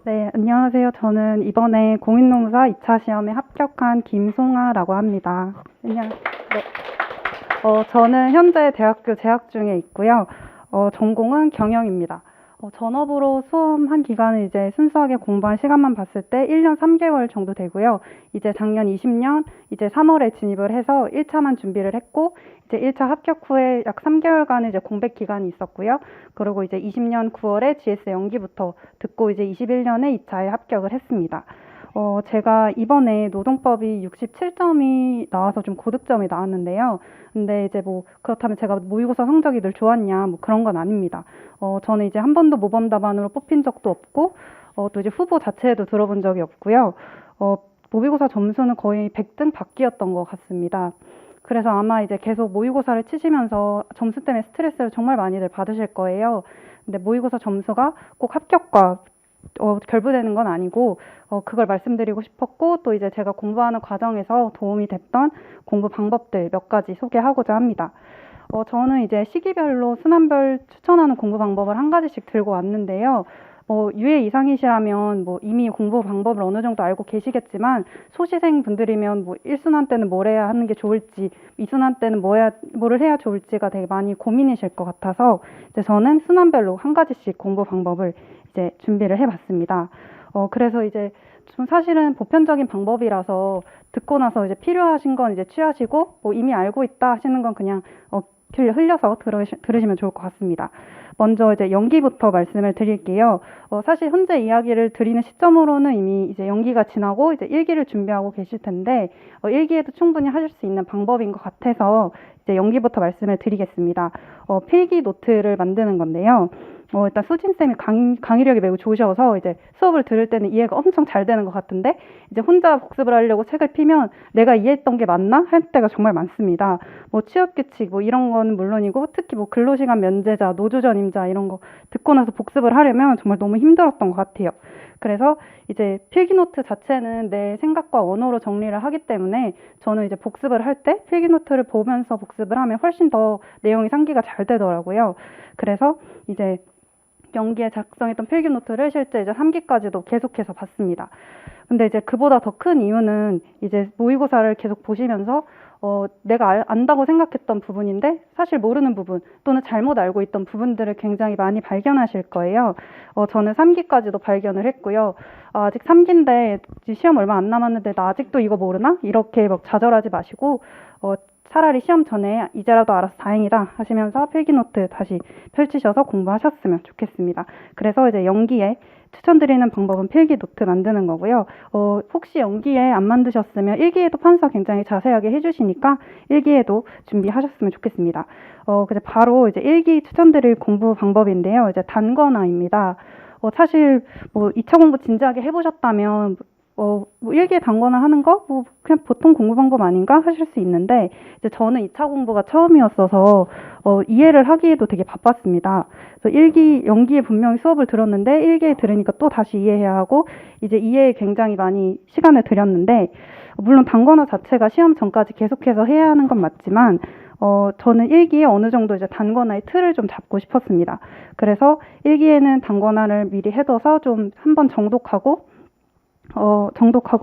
네, 안녕하세요. 저는 이번에 공인노무사 2차 시험에 합격한 김송아라고 합니다. 네. 저는 현재 대학교 재학 중에 있고요. 전공은 경영입니다. 전업으로 수험한 기간은 이제 순수하게 공부한 시간만 봤을 때 1년 3개월 정도 되고요. 이제 작년 20년 이제 3월에 진입을 해서 1차만 준비를 했고, 이제 1차 합격 후에 약 3개월간의 이제 공백 기간이 있었고요. 그리고 이제 20년 9월에 GS 연기부터 듣고 이제 21년에 2차에 합격을 했습니다. 제가 이번에 노동법이 67점이 나와서 좀 고득점이 나왔는데요. 근데 이제 뭐 그렇다면 제가 모의고사 성적이 늘 좋았냐 뭐 그런 건 아닙니다. 저는 이제 한 번도 모범 답안으로 뽑힌 적도 없고, 또 이제 후보 자체에도 들어본 적이 없고요. 모의고사 점수는 거의 100등 밖이었던 것 같습니다. 그래서 아마 이제 계속 모의고사를 치시면서 점수 때문에 스트레스를 정말 많이들 받으실 거예요. 근데 모의고사 점수가 꼭 합격과 결부되는 건 아니고, 그걸 말씀드리고 싶었고, 또 이제 제가 공부하는 과정에서 도움이 됐던 공부 방법들 몇 가지 소개하고자 합니다. 저는 이제 시기별로 순환별 추천하는 공부 방법을 한 가지씩 들고 왔는데요. 유예 이상이시라면 뭐 이미 공부 방법을 어느 정도 알고 계시겠지만, 소시생 분들이면 뭐 1순환 때는 뭘 해야 하는 게 좋을지, 2순환 때는 뭐를 해야 좋을지가 되게 많이 고민이실 것 같아서, 이제 저는 순환별로 한 가지씩 공부 방법을 이제 준비를 해봤습니다. 그래서 이제 좀 사실은 보편적인 방법이라서 듣고 나서 이제 필요하신 건 이제 취하시고, 뭐 이미 알고 있다 하시는 건 그냥 흘려서 들으시면 좋을 것 같습니다. 먼저 이제 연기부터 말씀을 드릴게요. 사실 현재 이야기를 드리는 시점으로는 이미 이제 연기가 지나고 이제 일기를 준비하고 계실 텐데, 일기에도 충분히 하실 수 있는 방법인 것 같아서 이제 연기부터 말씀을 드리겠습니다. 필기 노트를 만드는 건데요. 일단 수진쌤이 강의력이 매우 좋으셔서 이제 수업을 들을 때는 이해가 엄청 잘 되는 것 같은데, 이제 혼자 복습을 하려고 책을 피면 내가 이해했던 게 맞나? 할 때가 정말 많습니다. 뭐 취업규칙 뭐 이런 건 물론이고, 특히 뭐 근로시간 면제자, 노조전임자 이런 거 듣고 나서 복습을 하려면 정말 너무 힘들었던 것 같아요. 그래서 이제 필기노트 자체는 내 생각과 언어로 정리를 하기 때문에 저는 이제 복습을 할 때 필기노트를 보면서 복습을 하면 훨씬 더 내용이 상기가 잘 되더라고요. 그래서 이제 연기에 작성했던 필기노트를 실제 이제 3기까지도 계속해서 봤습니다. 근데 이제 그보다 더 큰 이유는 이제 모의고사를 계속 보시면서 내가 안다고 생각했던 부분인데 사실 모르는 부분 또는 잘못 알고 있던 부분들을 굉장히 많이 발견하실 거예요. 저는 3기까지도 발견을 했고요. 아직 3기인데 시험 얼마 안 남았는데 나 아직도 이거 모르나? 이렇게 막 좌절하지 마시고, 차라리 시험 전에 이제라도 알아서 다행이다 하시면서 필기노트 다시 펼치셔서 공부하셨으면 좋겠습니다. 그래서 이제 연기에 추천드리는 방법은 필기노트 만드는 거고요. 혹시 연기에 안 만드셨으면 일기에도 판서 굉장히 자세하게 해주시니까 일기에도 준비하셨으면 좋겠습니다. 그래서 바로 이제 일기 추천드릴 공부 방법인데요. 이제 단권화입니다. 사실 뭐 2차 공부 진지하게 해보셨다면 뭐 일기에 단거나 하는 거 뭐 그냥 보통 공부 방법 아닌가 하실 수 있는데, 이제 저는 2차 공부가 처음이었어서 이해를 하기에도 되게 바빴습니다. 그래서 연기에 분명히 수업을 들었는데 일기에 들으니까 또 다시 이해해야 하고, 이제 이해에 굉장히 많이 시간을 들였는데, 물론 단거나 자체가 시험 전까지 계속해서 해야 하는 건 맞지만 저는 일기에 어느 정도 이제 단거나의 틀을 좀 잡고 싶었습니다. 그래서 일기에는 단거나를 미리 해둬서 좀 한번 정독하고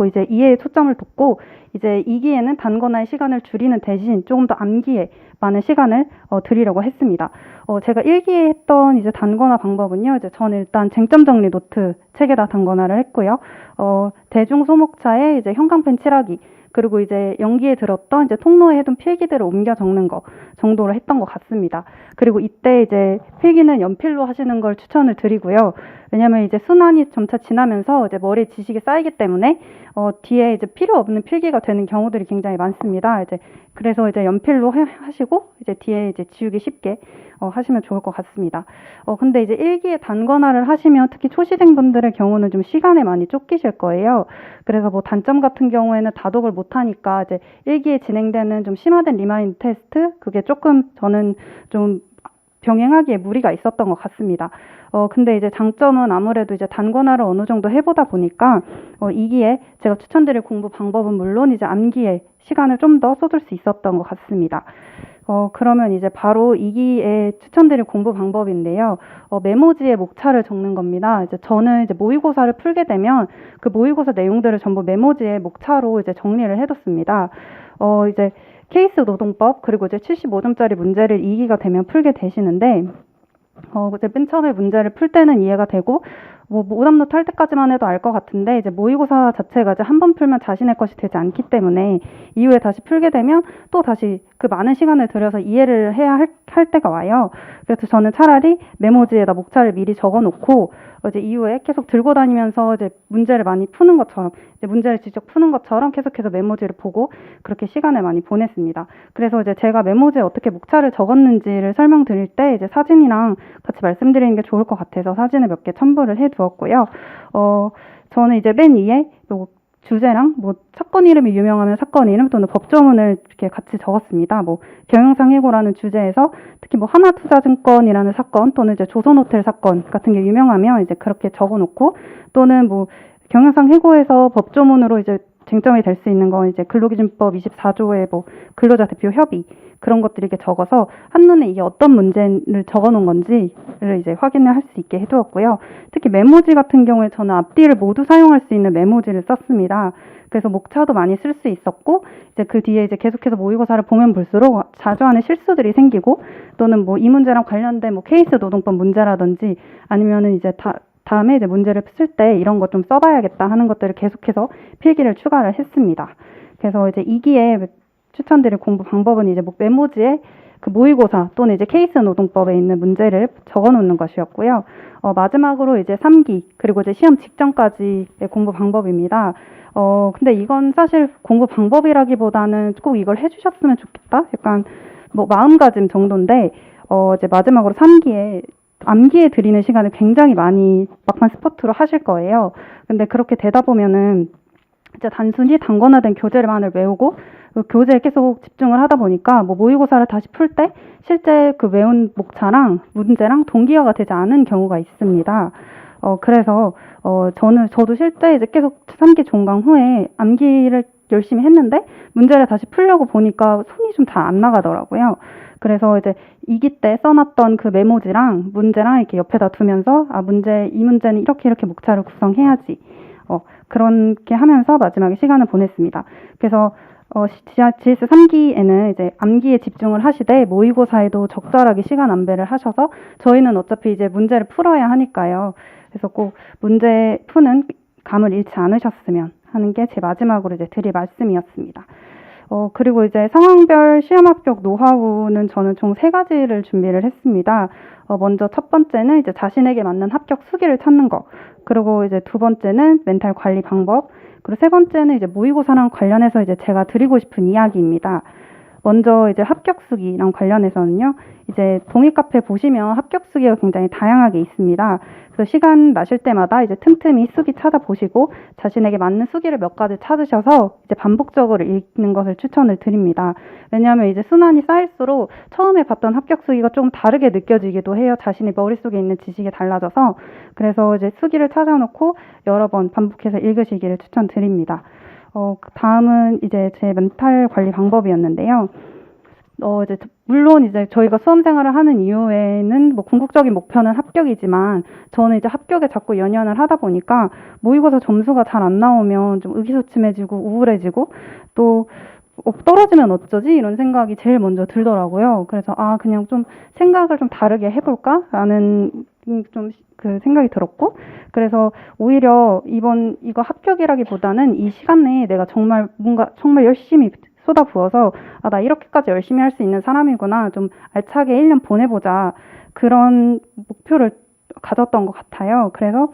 이제 이해에 초점을 뒀고, 이제 2기에는 단거나의 시간을 줄이는 대신 조금 더 암기에 많은 시간을 드리려고 했습니다. 제가 1기에 했던 이제 단거나 방법은요, 이제 저는 일단 쟁점 정리 노트 책에다 단거나를 했고요. 대중소목차에 이제 형광펜 칠하기, 그리고 이제 연기에 들었던 이제 통로에 해둔 필기들을 옮겨 적는 거 정도로 했던 것 같습니다. 그리고 이때 이제 필기는 연필로 하시는 걸 추천을 드리고요. 왜냐면 이제 순환이 점차 지나면서 이제 머리에 지식이 쌓이기 때문에 뒤에 이제 필요 없는 필기가 되는 경우들이 굉장히 많습니다. 그래서 이제 연필로 하시고 이제 뒤에 이제 지우기 쉽게 하시면 좋을 것 같습니다. 근데 이제 일기에 단거나를 하시면 특히 초시생분들의 경우는 좀 시간에 많이 쫓기실 거예요. 그래서 뭐 단점 같은 경우에는 다독을 못하니까 이제 일기에 진행되는 좀 심화된 리마인드 테스트, 그게 조금 저는 좀 병행하기에 무리가 있었던 것 같습니다. 근데 이제 장점은 아무래도 이제 단권화를 어느 정도 해보다 보니까 2기에 제가 추천드릴 공부 방법은 물론 이제 암기에 시간을 좀 더 쏟을 수 있었던 것 같습니다. 그러면 이제 바로 2기에 추천드릴 공부 방법인데요. 메모지에 목차를 적는 겁니다. 이제 저는 이제 모의고사를 풀게 되면 그 모의고사 내용들을 전부 메모지에 목차로 이제 정리를 해뒀습니다. 이제 케이스 노동법 그리고 이제 75점짜리 문제를 2기가 되면 풀게 되시는데 이제 맨 처음에 문제를 풀 때는 이해가 되고 오답노트 할 때까지만 해도 알 것 같은데 이제 모의고사 자체가 이제 한 번 풀면 자신의 것이 되지 않기 때문에 이후에 다시 풀게 되면 또 다시 그 많은 시간을 들여서 이해를 해야 할 때가 와요. 그래서 저는 차라리 메모지에다 목차를 미리 적어놓고 이제 이후에 계속 들고 다니면서 이제 문제를 많이 푸는 것처럼 이제 문제를 직접 푸는 것처럼 계속해서 메모지를 보고 그렇게 시간을 많이 보냈습니다. 그래서 이제 제가 메모지에 어떻게 목차를 적었는지를 설명드릴 때 이제 사진이랑 같이 말씀드리는 게 좋을 것 같아서 사진을 몇 개 첨부를 해두었고요. 저는 이제 맨 위에 주제랑 사건 이름이 유명하면 사건 이름 또는 법조문을 이렇게 같이 적었습니다. 경영상 해고라는 주제에서 특히 하나투자증권이라는 사건 또는 이제 조선호텔 사건 같은 게 유명하면 이제 그렇게 적어놓고 또는 경영상 해고에서 법조문으로 이제 쟁점이 될 수 있는 건 이제 근로기준법 24조의 근로자 대표 협의 그런 것들 이렇게 적어서 한눈에 이게 어떤 문제를 적어놓은 건지를 이제 확인을 할 수 있게 해두었고요. 특히 메모지 같은 경우에 저는 앞뒤를 모두 사용할 수 있는 메모지를 썼습니다. 그래서 목차도 많이 쓸 수 있었고 이제 그 뒤에 이제 계속해서 모의고사를 보면 볼수록 자주 하는 실수들이 생기고 또는 이 문제랑 관련된 케이스 노동법 문제라든지 아니면은 이제 다음에 이제 문제를 쓸 때 이런 거 좀 써봐야겠다 하는 것들을 계속해서 필기를 추가를 했습니다. 그래서 이제 2기에 추천드릴 공부 방법은 이제 메모지에 그 모의고사 또는 이제 케이스 노동법에 있는 문제를 적어놓는 것이었고요. 마지막으로 이제 3기 그리고 이제 시험 직전까지의 공부 방법입니다. 근데 이건 사실 공부 방법이라기보다는 꼭 이걸 해주셨으면 좋겠다. 약간 마음가짐 정도인데 이제 마지막으로 3기에 암기에 들이는 시간을 굉장히 많이 막판 스포트로 하실 거예요. 근데 그렇게 되다 보면은 이제 단순히 단권화된 교재만을 외우고 그 교재에 계속 집중을 하다 보니까 모의고사를 다시 풀 때 실제 그 외운 목차랑 문제랑 동기화가 되지 않은 경우가 있습니다. 그래서 저도 실제 이제 계속 3기 종강 후에 암기를 열심히 했는데 문제를 다시 풀려고 보니까 손이 좀 잘 안 나가더라고요. 그래서 이제 2기 때 써놨던 그 메모지랑 문제랑 이렇게 옆에다 두면서 이 문제는 이렇게 목차를 구성해야지. 그렇게 하면서 마지막에 시간을 보냈습니다. 그래서 GS 3기에는 이제 암기에 집중을 하시되 모의고사에도 적절하게 시간 안배를 하셔서 저희는 어차피 이제 문제를 풀어야 하니까요. 그래서 꼭 문제 푸는 감을 잃지 않으셨으면 하는 게 제 마지막으로 이제 드릴 말씀이었습니다. 그리고 이제 상황별 시험 합격 노하우는 저는 총 3가지를 준비를 했습니다. 먼저 첫 번째는 이제 자신에게 맞는 합격 수기를 찾는 거. 그리고 이제 두 번째는 멘탈 관리 방법. 그리고 세 번째는 이제 모의고사랑 관련해서 이제 제가 드리고 싶은 이야기입니다. 먼저 이제 합격 수기랑 관련해서는요. 이제 동일 카페 보시면 합격 수기가 굉장히 다양하게 있습니다. 그래서 시간 나실 때마다 이제 틈틈이 수기 찾아보시고 자신에게 맞는 수기를 몇 가지 찾으셔서 이제 반복적으로 읽는 것을 추천을 드립니다. 왜냐하면 이제 순환이 쌓일수록 처음에 봤던 합격 수기가 좀 다르게 느껴지기도 해요. 자신의 머릿속에 있는 지식이 달라져서. 그래서 이제 수기를 찾아놓고 여러 번 반복해서 읽으시기를 추천드립니다. 다음은 이제 제 멘탈 관리 방법이었는데요. 이제 물론 이제 저희가 수험 생활을 하는 이후에는 궁극적인 목표는 합격이지만 저는 이제 합격에 자꾸 연연을 하다 보니까 모의고사 점수가 잘 안 나오면 좀 의기소침해지고 우울해지고 또 떨어지면 어쩌지? 이런 생각이 제일 먼저 들더라고요. 그래서 그냥 좀 생각을 좀 다르게 해볼까라는 좀 그 생각이 들었고, 그래서 오히려 이거 합격이라기보다는 이 시간 내에 내가 정말 열심히 쏟아부어서 나 이렇게까지 열심히 할 수 있는 사람이구나, 좀 알차게 1년 보내보자, 그런 목표를 가졌던 것 같아요. 그래서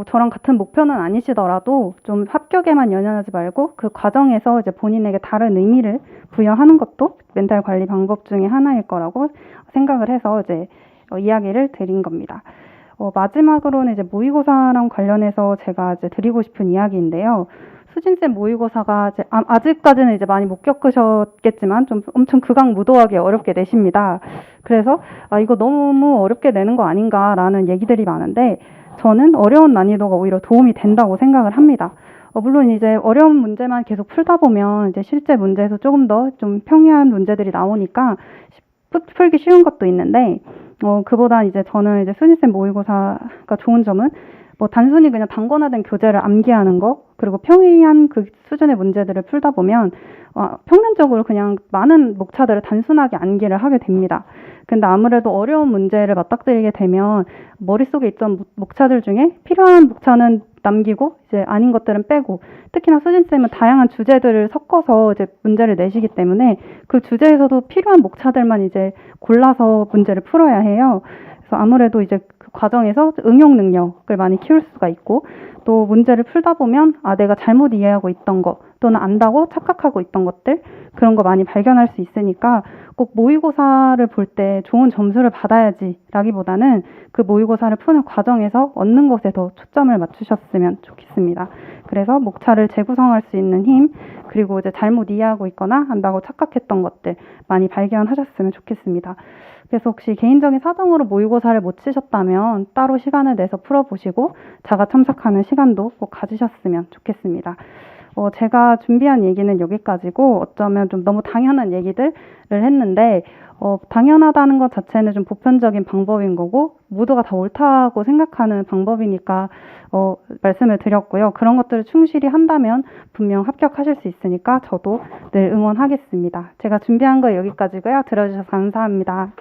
저랑 같은 목표는 아니시더라도 좀 합격에만 연연하지 말고 그 과정에서 이제 본인에게 다른 의미를 부여하는 것도 멘탈 관리 방법 중에 하나일 거라고 생각을 해서 이제 이야기를 드린 겁니다. 마지막으로는 이제 모의고사랑 관련해서 제가 이제 드리고 싶은 이야기인데요. 수진쌤 모의고사가 이제 아직까지는 이제 많이 못 겪으셨겠지만 좀 엄청 극악무도하게 어렵게 내십니다. 그래서 이거 너무 어렵게 내는 거 아닌가라는 얘기들이 많은데 저는 어려운 난이도가 오히려 도움이 된다고 생각을 합니다. 물론 이제 어려운 문제만 계속 풀다 보면 이제 실제 문제에서 조금 더 좀 평이한 문제들이 나오니까 풀기 쉬운 것도 있는데, 그보다 이제 저는 이제 수니쌤 모의고사가 좋은 점은 뭐 단순히 그냥 단권화된 교재를 암기하는 거, 그리고 평이한 그 수준의 문제들을 풀다 보면 평면적으로 그냥 많은 목차들을 단순하게 암기를 하게 됩니다. 근데 아무래도 어려운 문제를 맞닥뜨리게 되면 머릿속에 있던 목차들 중에 필요한 목차는 남기고 이제 아닌 것들은 빼고, 특히나 수진쌤은 다양한 주제들을 섞어서 이제 문제를 내시기 때문에 그 주제에서도 필요한 목차들만 이제 골라서 문제를 풀어야 해요. 그래서 아무래도 이제 그 과정에서 응용 능력을 많이 키울 수가 있고, 또 문제를 풀다 보면 내가 잘못 이해하고 있던 거 또는 안다고 착각하고 있던 것들, 그런 거 많이 발견할 수 있으니까 꼭 모의고사를 볼 때 좋은 점수를 받아야지 라기보다는 그 모의고사를 푸는 과정에서 얻는 것에 더 초점을 맞추셨으면 좋겠습니다. 그래서 목차를 재구성할 수 있는 힘, 그리고 이제 잘못 이해하고 있거나 안다고 착각했던 것들 많이 발견하셨으면 좋겠습니다. 그래서 혹시 개인적인 사정으로 모의고사를 못 치셨다면 따로 시간을 내서 풀어보시고 자가 참석하는 시간도 꼭 가지셨으면 좋겠습니다. 제가 준비한 얘기는 여기까지고, 어쩌면 좀 너무 당연한 얘기들을 했는데, 당연하다는 것 자체는 좀 보편적인 방법인 거고, 모두가 다 옳다고 생각하는 방법이니까, 말씀을 드렸고요. 그런 것들을 충실히 한다면 분명 합격하실 수 있으니까 저도 늘 응원하겠습니다. 제가 준비한 거 여기까지고요. 들어주셔서 감사합니다.